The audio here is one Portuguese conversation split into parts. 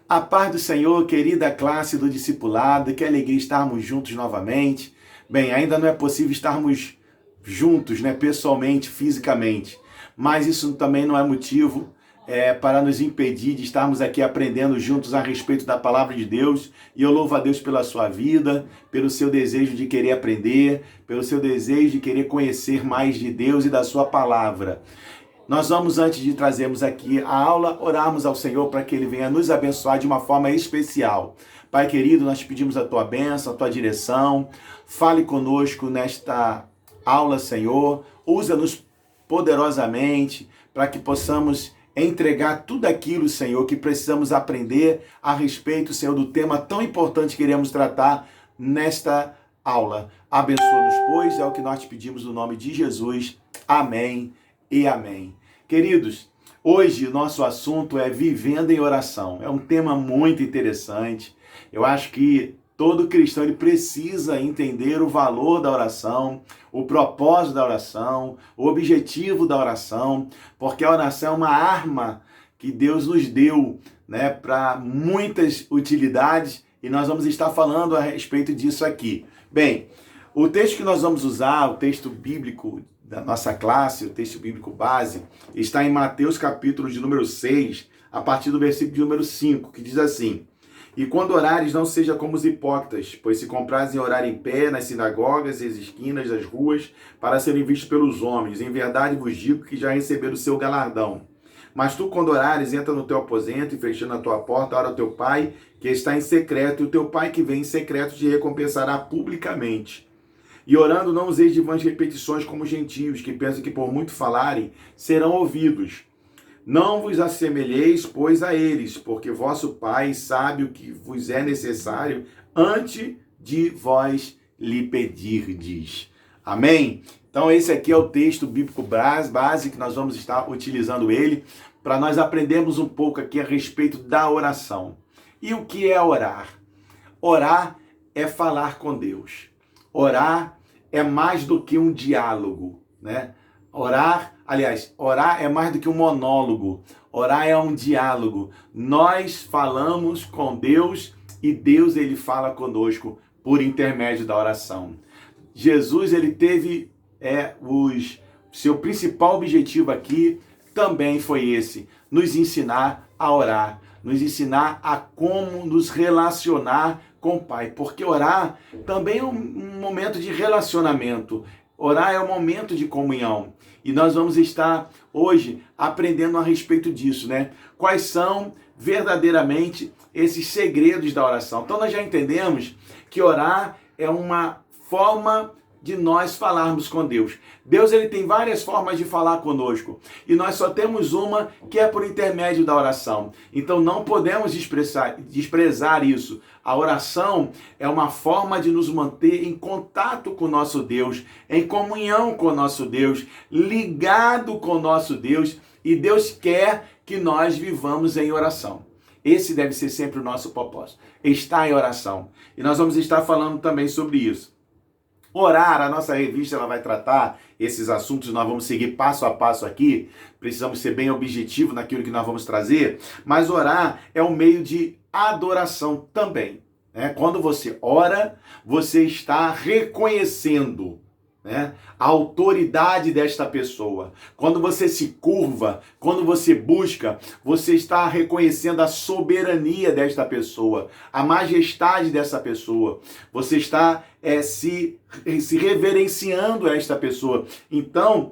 A paz do Senhor, querida classe do discipulado, que alegria estarmos juntos novamente. Bem, ainda não é possível estarmos juntos, né, pessoalmente, fisicamente, mas isso também não é motivo para nos impedir de estarmos aqui aprendendo juntos a respeito da palavra de Deus. E eu louvo a Deus pela sua vida, pelo seu desejo de querer aprender, pelo seu desejo de querer conhecer mais de Deus e da sua palavra. Nós vamos, antes de trazermos aqui a aula, orarmos ao Senhor para que Ele venha nos abençoar de uma forma especial. Pai querido, nós pedimos a Tua bênção, a Tua direção. Fale conosco nesta aula, Senhor. Usa-nos poderosamente para que possamos entregar tudo aquilo, Senhor, que precisamos aprender a respeito, Senhor, do tema tão importante que iremos tratar nesta aula. Abençoa-nos, pois, é o que nós te pedimos no nome de Jesus. Amém e amém. Queridos, hoje o nosso assunto é vivendo em oração. É um tema muito interessante. Eu acho que todo cristão ele precisa entender o valor da oração, o propósito da oração, o objetivo da oração, porque a oração é uma arma que Deus nos deu, né, para muitas utilidades, e nós vamos estar falando a respeito disso aqui. Bem, o texto que nós vamos usar, o texto bíblico da nossa classe, o texto bíblico base, está em Mateus capítulo de número 6, a partir do versículo de número 5, que diz assim: E quando orares, não seja como os hipócritas, pois se comprazem orar em pé nas sinagogas e as esquinas das ruas, para serem vistos pelos homens. Em verdade vos digo que já receberam o seu galardão. Mas tu, quando orares, entra no teu aposento e, fechando a tua porta, ora ao teu pai, que está em secreto, e o teu pai que vem em secreto te recompensará publicamente. E orando, não useis de vãs repetições como os gentios, que pensam que por muito falarem, serão ouvidos. Não vos assemelheis, pois, a eles, porque vosso Pai sabe o que vos é necessário antes de vós lhe pedirdes. Amém? Então esse aqui é o texto bíblico base que nós vamos estar utilizando ele para nós aprendermos um pouco aqui a respeito da oração. E o que é orar? Orar é falar com Deus. Orar é mais do que um diálogo, né? Orar é mais do que um monólogo. Orar é um diálogo. Nós falamos com Deus e Deus ele fala conosco por intermédio da oração. Jesus ele teve seu principal objetivo aqui também foi esse, nos ensinar a orar, nos ensinar a como nos relacionar com o Pai, porque orar também é um momento de relacionamento. Orar é um momento de comunhão. E nós vamos estar hoje aprendendo a respeito disso, né? Quais são verdadeiramente esses segredos da oração. Então nós já entendemos que orar é uma forma de nós falarmos com Deus. Deus ele tem várias formas de falar conosco. E nós só temos uma que é por intermédio da oração. Então não podemos desprezar isso. A oração é uma forma de nos manter em contato com o nosso Deus, em comunhão com o nosso Deus, ligado com o nosso Deus. E Deus quer que nós vivamos em oração. Esse deve ser sempre o nosso propósito. Estar em oração. E nós vamos estar falando também sobre isso. Orar, a nossa revista ela vai tratar esses assuntos, nós vamos seguir passo a passo aqui, precisamos ser bem objetivo naquilo que nós vamos trazer, mas orar é um meio de adoração também, né? Quando você ora, você está reconhecendo, né, a autoridade desta pessoa. Quando você se curva, quando você busca, você está reconhecendo a soberania desta pessoa, a majestade dessa pessoa. Você está se reverenciando a esta pessoa. Então,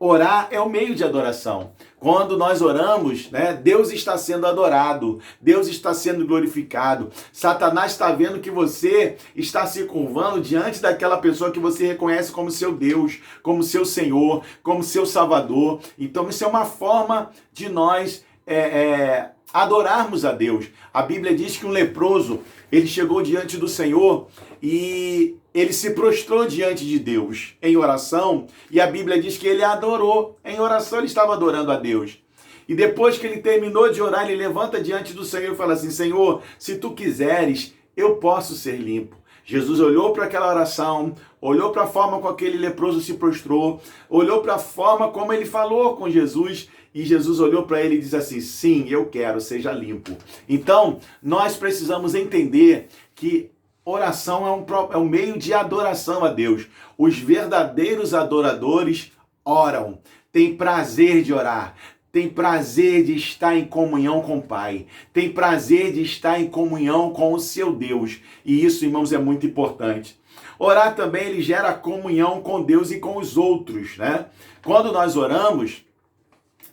orar é o meio de adoração. Quando nós oramos, né, Deus está sendo adorado, Deus está sendo glorificado. Satanás está vendo que você está se curvando diante daquela pessoa que você reconhece como seu Deus, como seu Senhor, como seu Salvador. Então isso é uma forma de nós adorarmos a Deus. A Bíblia diz que um leproso, ele chegou diante do Senhor e ele se prostrou diante de Deus em oração, e a Bíblia diz que ele adorou. Em oração ele estava adorando a Deus. E depois que ele terminou de orar, ele levanta diante do Senhor e fala assim: Senhor, se tu quiseres, eu posso ser limpo. Jesus olhou para aquela oração, olhou para a forma com aquele leproso se prostrou, olhou para a forma como ele falou com Jesus, e Jesus olhou para ele e disse assim: sim, eu quero, seja limpo. Então, nós precisamos entender que oração é um meio de adoração a Deus. Os verdadeiros adoradores oram, têm prazer de orar, tem prazer de estar em comunhão com o Pai, tem prazer de estar em comunhão com o seu Deus. E isso, irmãos, é muito importante. Orar também, ele gera comunhão com Deus e com os outros, né? Quando nós oramos,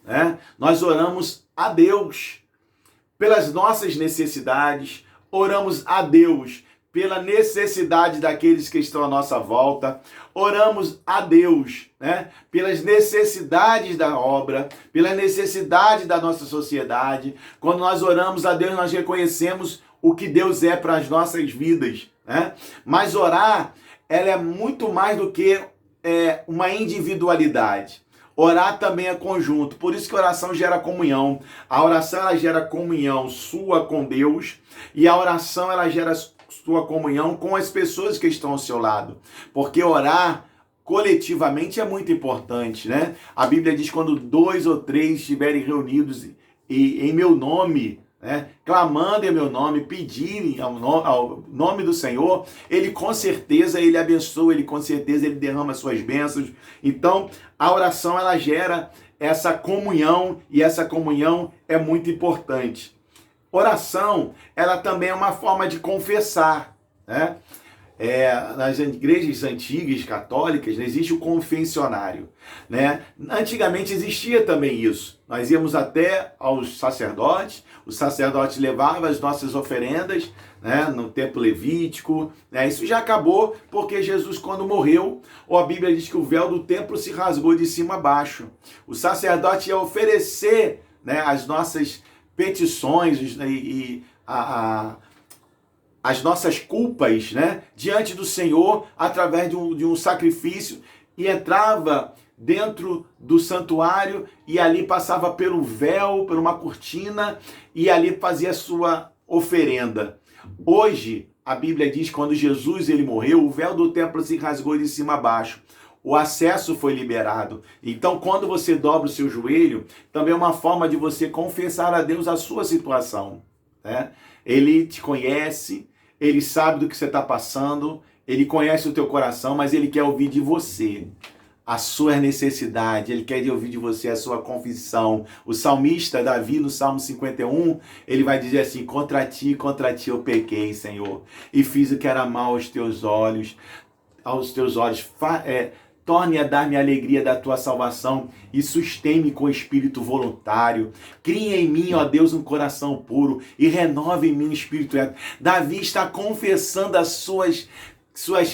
né, nós oramos a Deus pelas nossas necessidades, oramos a Deus pela necessidade daqueles que estão à nossa volta, oramos a Deus, né, pelas necessidades da obra, pela necessidade da nossa sociedade. Quando nós oramos a Deus, nós reconhecemos o que Deus é para as nossas vidas, né? Mas orar, ela é muito mais do que uma individualidade. Orar também é conjunto, por isso que a oração gera comunhão. A oração, ela gera comunhão sua com Deus, e a oração, ela gera sua comunhão com as pessoas que estão ao seu lado. Porque orar coletivamente é muito importante, né? A Bíblia diz: quando 2 ou 3 estiverem reunidos em meu nome, né, clamando em meu nome, pedirem ao nome do Senhor, ele com certeza ele abençoa, ele com certeza ele derrama suas bênçãos. Então, a oração, ela gera essa comunhão, e essa comunhão é muito importante. Oração, ela também é uma forma de confessar, né? Nas igrejas antigas, católicas, existe o confessionário, né? Antigamente existia também isso. Nós íamos até aos sacerdotes, os sacerdotes levavam as nossas oferendas, né, no templo levítico, né? Isso já acabou porque Jesus, quando morreu, a Bíblia diz que o véu do templo se rasgou de cima a baixo. O sacerdote ia oferecer, né, as nossas petições e as nossas culpas, né, diante do Senhor, através de um sacrifício, e entrava dentro do santuário, e ali passava pelo véu, por uma cortina, e ali fazia a sua oferenda. Hoje, a Bíblia diz que quando Jesus ele morreu, o véu do templo se rasgou de cima a baixo. O acesso foi liberado. Então, quando você dobra o seu joelho, também é uma forma de você confessar a Deus a sua situação, né? Ele te conhece, ele sabe do que você está passando, ele conhece o teu coração, mas ele quer ouvir de você a sua necessidade, ele quer ouvir de você a sua confissão. O salmista Davi, no Salmo 51, ele vai dizer assim: contra ti eu pequei, Senhor, e fiz o que era mal aos teus olhos. Torne a dar-me a alegria da tua salvação e sustém-me com espírito voluntário. Cria em mim, ó Deus, um coração puro e renova em mim um espírito reto. Davi está confessando as suas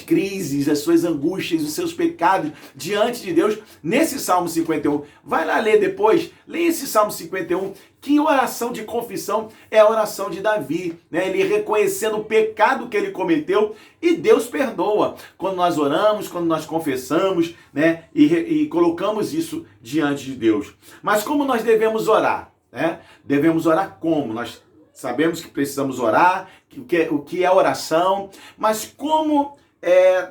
crises, as suas angústias, os seus pecados diante de Deus nesse Salmo 51. Vai lá ler depois, lê esse Salmo 51. Que oração de confissão é a oração de Davi, né? Ele reconhecendo o pecado que ele cometeu, e Deus perdoa. Quando nós oramos, quando nós confessamos, né? E colocamos isso diante de Deus. Mas como nós devemos orar, né? Devemos orar como? Nós sabemos que precisamos orar, o que é oração, mas como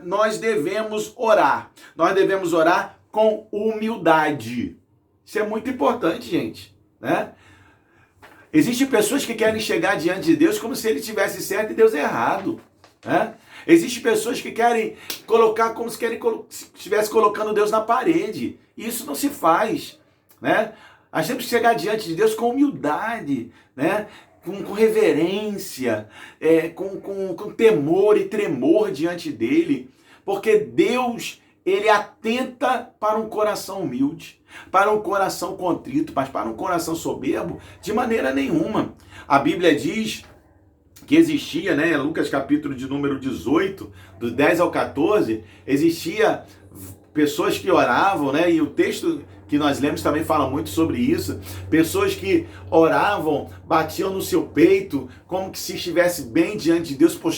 nós devemos orar? Nós devemos orar com humildade. Isso é muito importante, gente, né? Existem pessoas que querem chegar diante de Deus como se ele estivesse certo e Deus errado, né? Existem pessoas que querem colocar como se estivesse colocando Deus na parede. E isso não se faz, né? Nós temos que chegar diante de Deus com humildade, né? Com reverência, com temor e tremor diante dele, porque Deus, ele atenta para um coração humilde, para um coração contrito, mas para um coração soberbo, de maneira nenhuma. A Bíblia diz que existia, né, Lucas capítulo de número 18, do 10 ao 14, existia pessoas que oravam, né, e o texto que nós lemos também fala muito sobre isso, pessoas que oravam, batiam no seu peito, como que se estivesse bem diante de Deus, por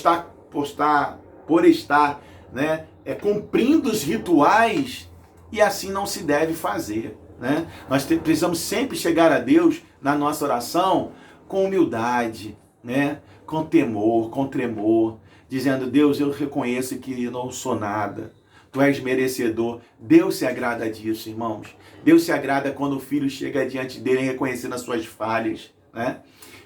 estar, né, cumprindo os rituais, e assim não se deve fazer, né? Nós precisamos sempre chegar a Deus na nossa oração com humildade, né, com temor, com tremor, dizendo: Deus, eu reconheço que eu não sou nada. Tu és merecedor. Deus se agrada disso, irmãos. Deus se agrada quando o filho chega diante dele reconhecendo as suas falhas, né?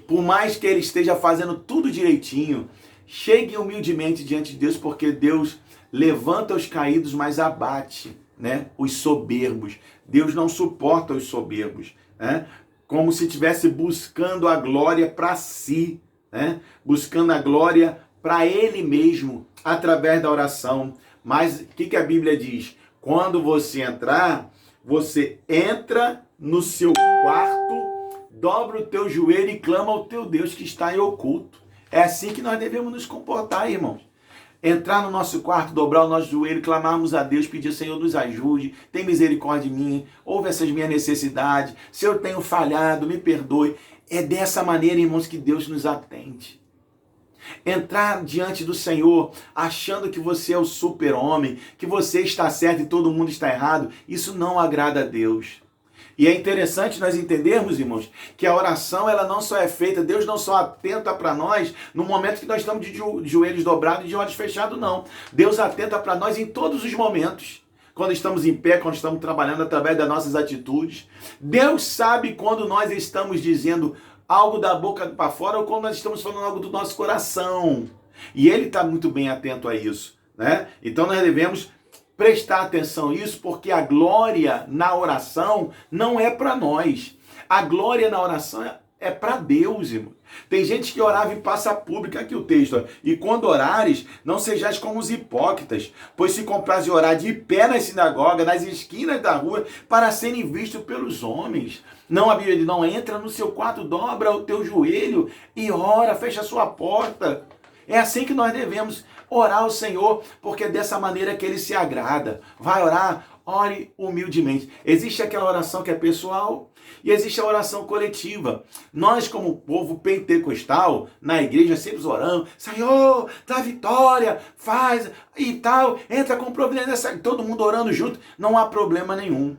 Por mais que ele esteja fazendo tudo direitinho, chegue humildemente diante de Deus, porque Deus levanta os caídos, mas abate, né, os soberbos. Deus não suporta os soberbos, né? Como se estivesse buscando a glória para si, né? Buscando a glória para ele mesmo, através da oração. Mas o que a Bíblia diz? Quando você entrar, você entra no seu quarto, dobra o teu joelho e clama ao teu Deus que está em oculto. É assim que nós devemos nos comportar, irmãos. Entrar no nosso quarto, dobrar o nosso joelho, clamarmos a Deus, pedir: Senhor, nos ajude, tem misericórdia de mim, ouve essas minhas necessidades, se eu tenho falhado, me perdoe. É dessa maneira, irmãos, que Deus nos atende. Entrar diante do Senhor achando que você é o super-homem, que você está certo e todo mundo está errado, isso não agrada a Deus. E é interessante nós entendermos, irmãos, que a oração, ela não só é feita, Deus não só atenta para nós no momento que nós estamos de joelhos dobrados e de olhos fechados, não. Deus atenta para nós em todos os momentos. Quando estamos em pé, quando estamos trabalhando através das nossas atitudes. Deus sabe quando nós estamos dizendo algo da boca para fora ou quando nós estamos falando algo do nosso coração. E Ele está muito bem atento a isso, né? Então nós devemos prestar atenção nisso, porque a glória na oração não é para nós. A glória na oração é para Deus, irmão. Tem gente que orava em praça pública, aqui o texto, ó. E quando orares, não sejais como os hipócritas, pois se compraz orar de pé na sinagoga, nas esquinas da rua, para serem vistos pelos homens. Não, a Bíblia diz: não, entra no seu quarto, dobra o teu joelho e ora, fecha a sua porta. É assim que nós devemos orar ao Senhor, porque é dessa maneira que Ele se agrada. Vai orar? Ore humildemente. Existe aquela oração que é pessoal e existe a oração coletiva. Nós, como povo pentecostal, na igreja sempre oramos: Senhor, dá vitória, faz e tal, entra com providência, todo mundo orando junto, não há problema nenhum,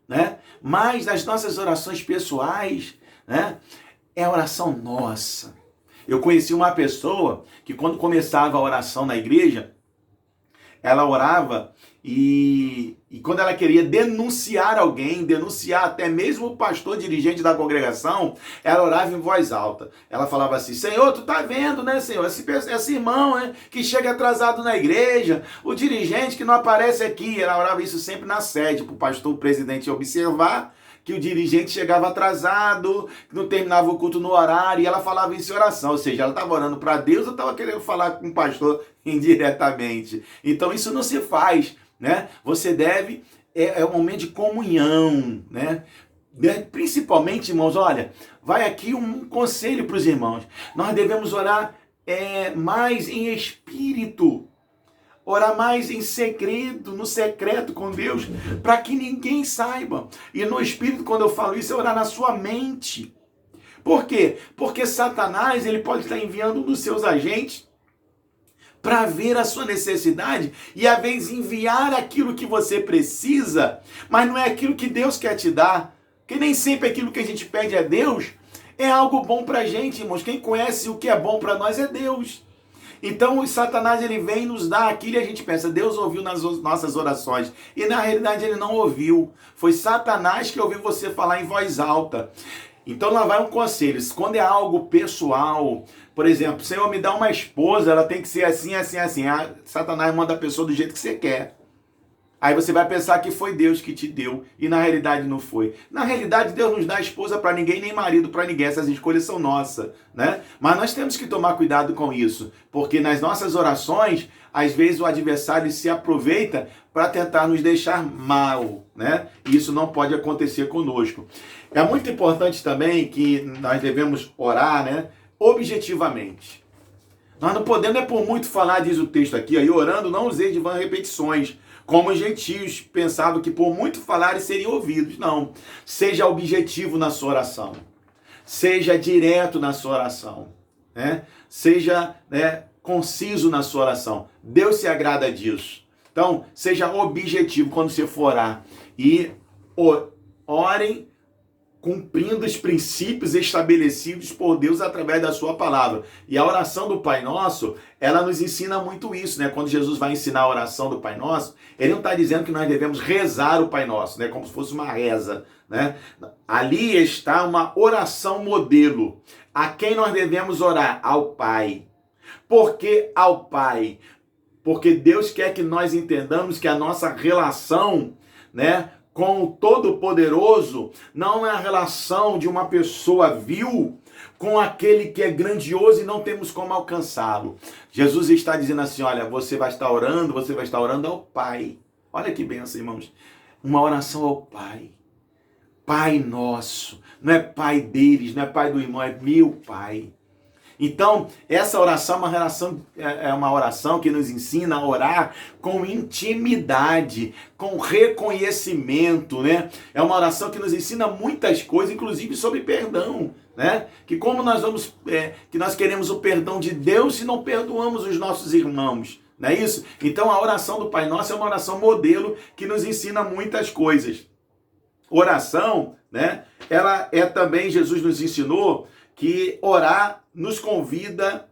né? Mas nas nossas orações pessoais, né, é a oração nossa. Eu conheci uma pessoa que quando começava a oração na igreja, ela orava e quando ela queria denunciar alguém, denunciar até mesmo o pastor dirigente da congregação, ela orava em voz alta. Ela falava assim: Senhor, tu tá vendo, né, Senhor? Esse irmão, né, que chega atrasado na igreja, o dirigente que não aparece aqui. Ela orava isso sempre na sede, para o pastor, o presidente observar que o dirigente chegava atrasado, não terminava o culto no horário, e ela falava isso em oração. Ou seja, ela estava orando para Deus ou estava querendo falar com o pastor indiretamente. Então isso não se faz, né? Você deve, é um momento de comunhão, né? Principalmente, irmãos, olha, vai aqui um conselho para os irmãos. Nós devemos orar mais em espírito. Orar mais em segredo, no secreto com Deus, para que ninguém saiba. E no Espírito, quando eu falo isso, é orar na sua mente. Por quê? Porque Satanás, ele pode estar enviando um dos seus agentes para ver a sua necessidade e, às vezes, enviar aquilo que você precisa, mas não é aquilo que Deus quer te dar. Porque nem sempre aquilo que a gente pede a Deus é algo bom para a gente, irmãos. Quem conhece o que é bom para nós é Deus. Então o Satanás, ele vem nos dar aquilo e a gente pensa: Deus ouviu nas nossas orações. E na realidade ele não ouviu. Foi Satanás que ouviu você falar em voz alta. Então lá vai um conselho: quando é algo pessoal, por exemplo, Senhor, me dá uma esposa, ela tem que ser assim, assim, assim. Satanás manda a pessoa do jeito que você quer. Aí você vai pensar que foi Deus que te deu, e na realidade não foi. Na realidade, Deus não dá esposa para ninguém, nem marido para ninguém. Essas escolhas são nossas, né? Mas nós temos que tomar cuidado com isso, porque nas nossas orações, às vezes o adversário se aproveita para tentar nos deixar mal, né? E isso não pode acontecer conosco. É muito importante também que nós devemos orar, né, objetivamente. Nós não podemos, por muito falar, diz o texto aqui, aí orando, não usei de vãs repetições, como os gentios pensavam que por muito falarem seriam ouvidos. Não. Seja objetivo na sua oração. Seja direto na sua oração. Né? Seja, né, conciso na sua oração. Deus se agrada disso. Então, seja objetivo quando você for orar. E orem cumprindo os princípios estabelecidos por Deus através da sua palavra. E a oração do Pai Nosso, ela nos ensina muito isso, né? Quando Jesus vai ensinar a oração do Pai Nosso, ele não está dizendo que nós devemos rezar o Pai Nosso, né? Como se fosse uma reza, né? Ali está uma oração modelo. A quem nós devemos orar? Ao Pai. Por que ao Pai? Porque Deus quer que nós entendamos que a nossa relação, né, com o Todo-Poderoso não é a relação de uma pessoa vil com aquele que é grandioso e não temos como alcançá-lo. Jesus está dizendo assim, olha, você vai estar orando ao Pai. Olha que bênção, irmãos. Uma oração ao Pai. Pai nosso. Não é pai deles, não é pai do irmão, é meu Pai. Então, essa oração é uma oração que nos ensina a orar com intimidade, com reconhecimento, né? É uma oração que nos ensina muitas coisas, inclusive sobre perdão, né? Que como que nós queremos o perdão de Deus se não perdoamos os nossos irmãos, não é isso? Então, a oração do Pai Nosso é uma oração modelo que nos ensina muitas coisas. Oração, né? Ela é também, Jesus nos ensinou que orar nos convida,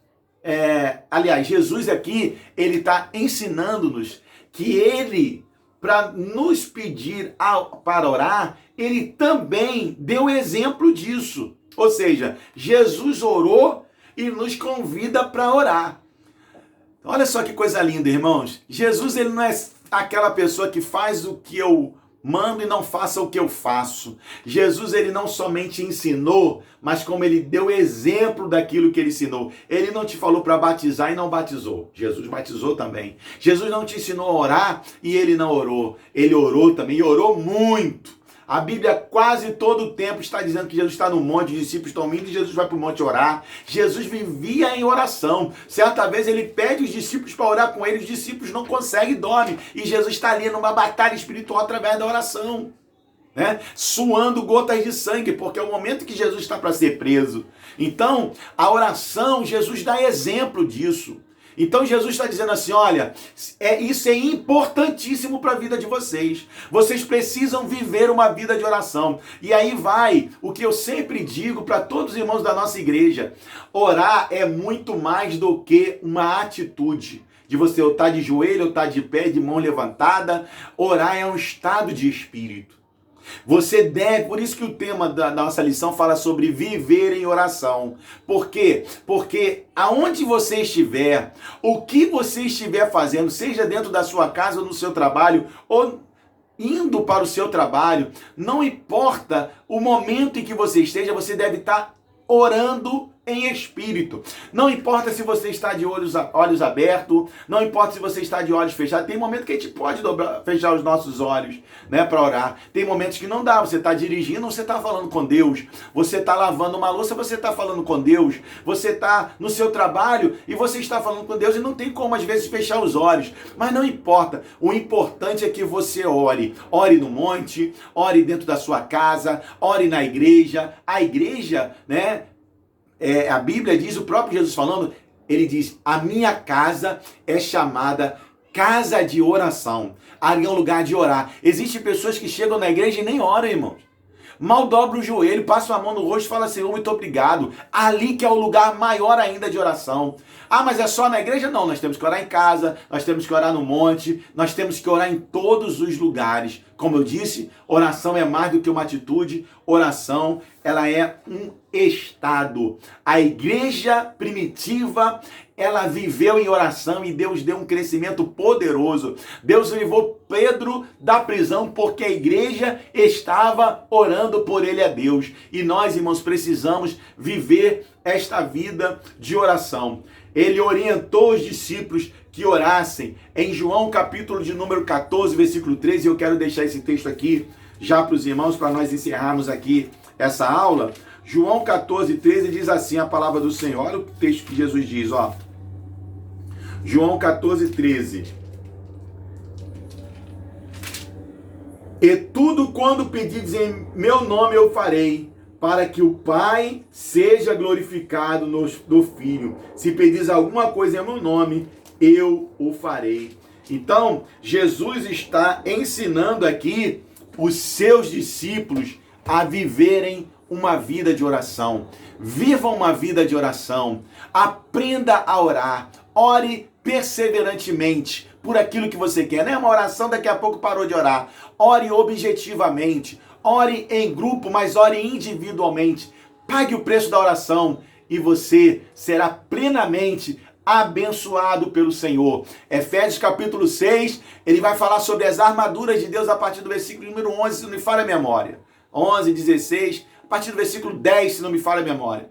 Jesus aqui, ele está ensinando-nos que ele, para nos pedir para orar, ele também deu exemplo disso. Ou seja, Jesus orou e nos convida para orar. Olha só que coisa linda, irmãos. Jesus, ele não é aquela pessoa que faz o que eu mando e não faça o que eu faço. Jesus, ele não somente ensinou, mas como ele deu exemplo daquilo que ele ensinou. Ele não te falou para batizar e não batizou. Jesus batizou também. Jesus não te ensinou a orar e ele não orou. Ele orou também e orou muito. A Bíblia quase todo o tempo está dizendo que Jesus está no monte, os discípulos estão indo e Jesus vai para o monte orar. Jesus vivia em oração. Certa vez ele pede os discípulos para orar com ele, os discípulos não conseguem, dormem. E Jesus está ali numa batalha espiritual através da oração, né? Suando gotas de sangue, porque é o momento que Jesus está para ser preso. Então, a oração, Jesus dá exemplo disso. Então Jesus está dizendo assim, olha, isso é importantíssimo para a vida de vocês. Vocês precisam viver uma vida de oração. E aí vai o que eu sempre digo para todos os irmãos da nossa igreja. Orar é muito mais do que uma atitude. De você ou estar de joelho, ou estar de pé, de mão levantada. Orar é um estado de espírito. Você deve, por isso que o tema da nossa lição fala sobre viver em oração. Por quê? Porque aonde você estiver, o que você estiver fazendo, seja dentro da sua casa ou no seu trabalho, ou indo para o seu trabalho, não importa o momento em que você esteja, você deve estar orando em espírito. Não importa se você está de olhos abertos, não importa se você está de olhos fechados. Tem momento que a gente pode fechar os nossos olhos, né, para orar. Tem momentos que não dá. Você está dirigindo, você está falando com Deus. Você está lavando uma louça, você está falando com Deus. Você está no seu trabalho e você está falando com Deus e não tem como às vezes fechar os olhos. Mas não importa. O importante é que você ore. Ore no monte, ore dentro da sua casa, ore na igreja. A igreja, né? A Bíblia diz, o próprio Jesus falando, ele diz, a minha casa é chamada casa de oração. Ali é um lugar de orar. Existem pessoas que chegam na igreja e nem oram, irmãos. Mal dobram o joelho, passam a mão no rosto e falam, Senhor, muito obrigado. Ali que é o lugar maior ainda de oração. Ah, mas é só na igreja? Não, nós temos que orar em casa, nós temos que orar no monte, nós temos que orar em todos os lugares. Como eu disse, oração é mais do que uma atitude, oração, ela é um estado. A igreja primitiva, ela viveu em oração e Deus deu um crescimento poderoso. Deus livrou Pedro da prisão porque a igreja estava orando por ele a Deus. E nós, irmãos, precisamos viver esta vida de oração. Ele orientou os discípulos que orassem. Em João capítulo de número 14, versículo 13, eu quero deixar esse texto aqui já para os irmãos, para nós encerrarmos aqui essa aula. João 14, 13 diz assim a palavra do Senhor. Olha o texto que Jesus diz, ó. João 14, 13. E tudo quando pedires em meu nome eu farei, para que o Pai seja glorificado no Filho. Se pedires alguma coisa em meu nome, eu o farei. Então, Jesus está ensinando aqui os seus discípulos a viverem uma vida de oração. Viva uma vida de oração. Aprenda a orar. Ore perseverantemente por aquilo que você quer. Não é uma oração, daqui a pouco parou de orar. Ore objetivamente. Ore em grupo, mas ore individualmente. Pague o preço da oração e você será plenamente abençoado pelo Senhor. Efésios capítulo 6, ele vai falar sobre as armaduras de Deus a partir do versículo número 11, se não me falha a memória. 11, 16, a partir do versículo 10, se não me falha a memória.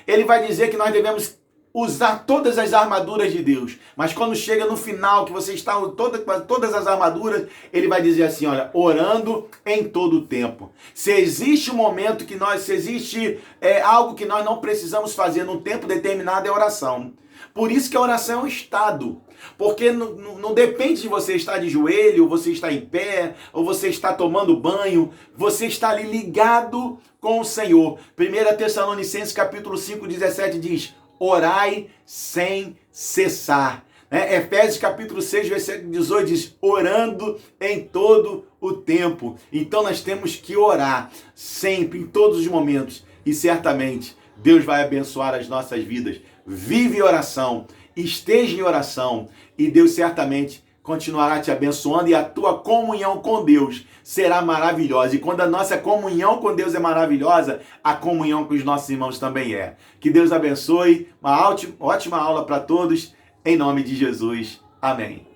Ele vai dizer que nós devemos usar todas as armaduras de Deus. Mas quando chega no final, que você está com todas as armaduras, ele vai dizer assim, olha, orando em todo o tempo. Se existe um momento que se existe algo que nós não precisamos fazer num tempo determinado, é oração. Por isso que a oração é um estado. Porque não depende de você estar de joelho, ou você estar em pé, ou você estar tomando banho. Você está ali ligado com o Senhor. 1 Tessalonicenses capítulo 5, 17 diz, orai sem cessar. Efésios capítulo 6, versículo 18 diz, orando em todo o tempo. Então nós temos que orar sempre, em todos os momentos. E certamente Deus vai abençoar as nossas vidas. Vive em oração, esteja em oração e Deus certamente continuará te abençoando e a tua comunhão com Deus será maravilhosa. E quando a nossa comunhão com Deus é maravilhosa, a comunhão com os nossos irmãos também é. Que Deus abençoe, uma ótima aula para todos, em nome de Jesus. Amém.